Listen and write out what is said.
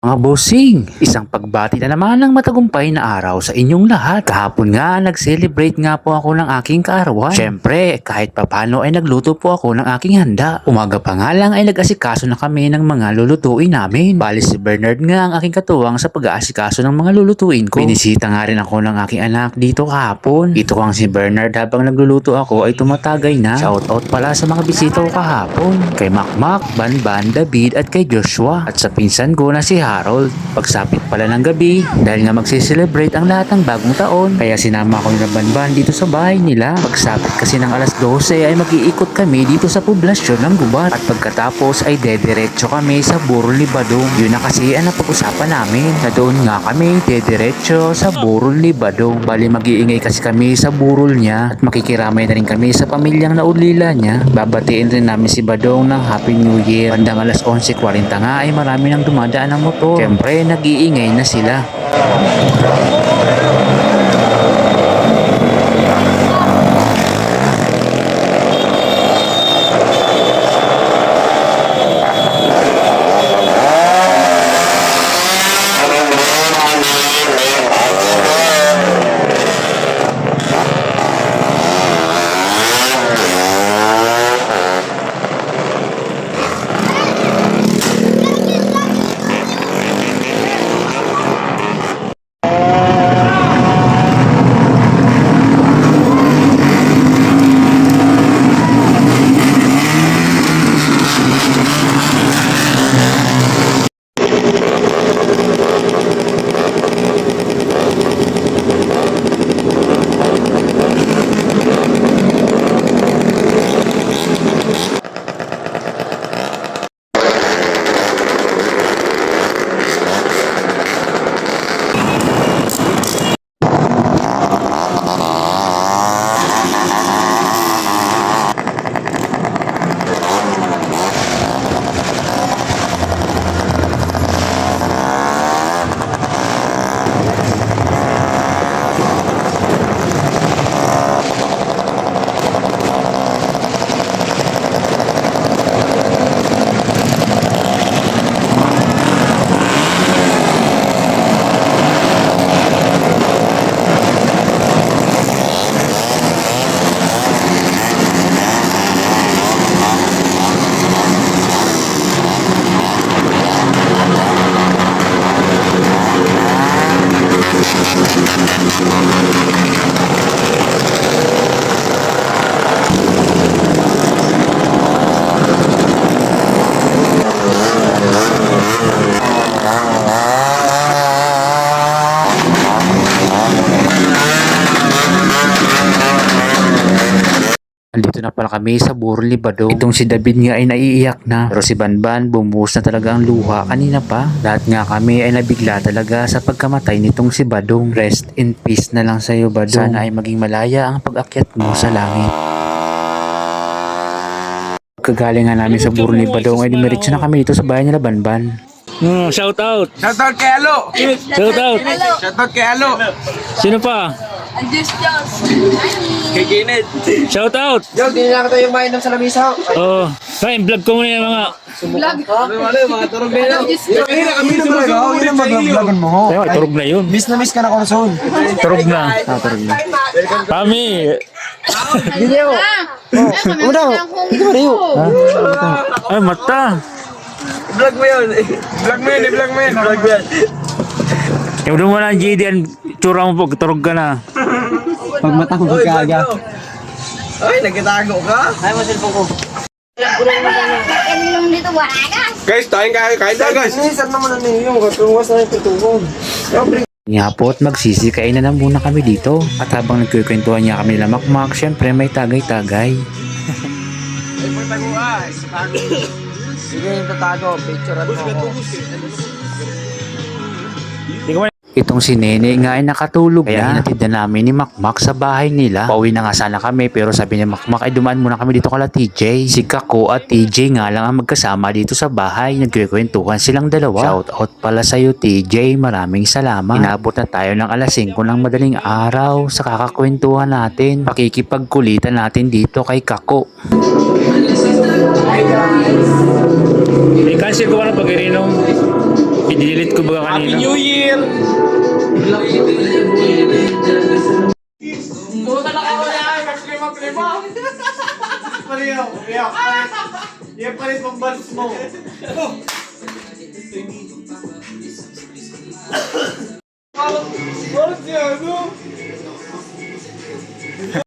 Mga bossing, isang pagbati na naman ng matagumpay na araw sa inyong lahat. Kahapon nga, nag-celebrate nga po ako ng aking kaarawan. Syempre, kahit papano ay nagluto po ako ng aking handa. Umaga pa nga lang ay nag-asikaso na kami ng mga lulutuin namin. Bali si Bernard nga ang aking katuwang sa pag-aasikaso ng mga lulutuin ko. Binisita nga rin ako ng aking anak dito kahapon. Ito ang si Bernard habang nagluluto ako ay tumatagay na. Shoutout pala sa mga bisita ko kahapon. Kay Makmak, Banban, David at kay Joshua. At sa pinsan ko na si Harold. Pagsapit pala ng gabi, dahil nga magse-celebrate ang lahat ng bagong taon, kaya sinama ko ng Banban dito sa bahay nila. Pagsapit kasi ng alas 12 ay mag-iikot kami dito sa poblasyon ng Gubat. At pagkatapos ay dediretso kami sa Burol ni Badong. Yun na kasi ang napag-usapan namin, na doon nga kami dediretso sa Burol ni Badong. Bali mag-iingay kasi kami sa burol niya at makikiramay na rin kami sa pamilyang naulila niya. Babatiin rin namin si Badong ng Happy New Year. Bandang alas 11:40 nga ay marami nang dumadaan ng motor. Siyempre, nag-iingay na sila. Andito na pala kami sa Burol ni Badong. Itong si David nga ay naiiyak na. Pero si Banban, bumuhos na talaga ang luha kanina pa. Lahat nga kami ay nabigla talaga sa pagkamatay nitong si Badong. Rest in peace na lang sa iyo, Badong. Sana ay maging malaya ang pag-akyat mo sa langit. Kagaling nga namin sa Burol ni Badong ay dumiretso na kami dito sa bahay nila Banban. Shout out. Shoutout kay Alo! Shout out. Shoutout kay Alo! Sino pa? Kay Kenneth! Shout out. Yo, di lang tayo mainom sa lamisa. Oh, kain vlog ko muna yung mga Mga turog na yun. Kami na talaga. Yun ang mag-vlogan mo. Tayo, turog na yun. Miss na miss ka na Corazon. Turog na. Turog na. Kami. Video! Ano daw? Ito ba rin? Ay, mata. Vlog mo yun. Vlog mo yun. Vlog mo yun. Vlog mo yun. Yung doon mo na GD, ang tsura mo po, turog ka na. Pag mata ko kagaga. Ay, nagkitago ka? Ay, masilpo ko. Yung dito waragas. Guys, tayo kain tayo guys. Saan naman na yung katuwas na yung tutugon. Nga po at magsisikain na muna kami dito. At habang nagkukwentuhan niya kami nila Makmak, syempre may tagay-tagay. Ay, mo tago ay. Sige, yung tatago. Picturean mo ako. Itong si Nene nga ay nakatulog na. Hinatid na namin ni Makmak sa bahay nila. Pauwi na nga sana kami pero sabi ni Makmak ay dumaan muna kami dito kala TJ. Si Kako at TJ nga lang ang magkasama dito sa bahay. Nagkikwentuhan silang dalawa. Shout out pala sa'yo TJ. Maraming salamat. Inabot na tayo ng alas 5 ng madaling araw sa kakakwentuhan natin. Pakikipagkulitan natin dito kay Kako. May cancel ko na pag-irinom. Pinilit ko ba Happy kanina? New Year! Puta na ako yan! Maglima-lima! Pareho, yan palit mong balls mo. Parang siya, ano?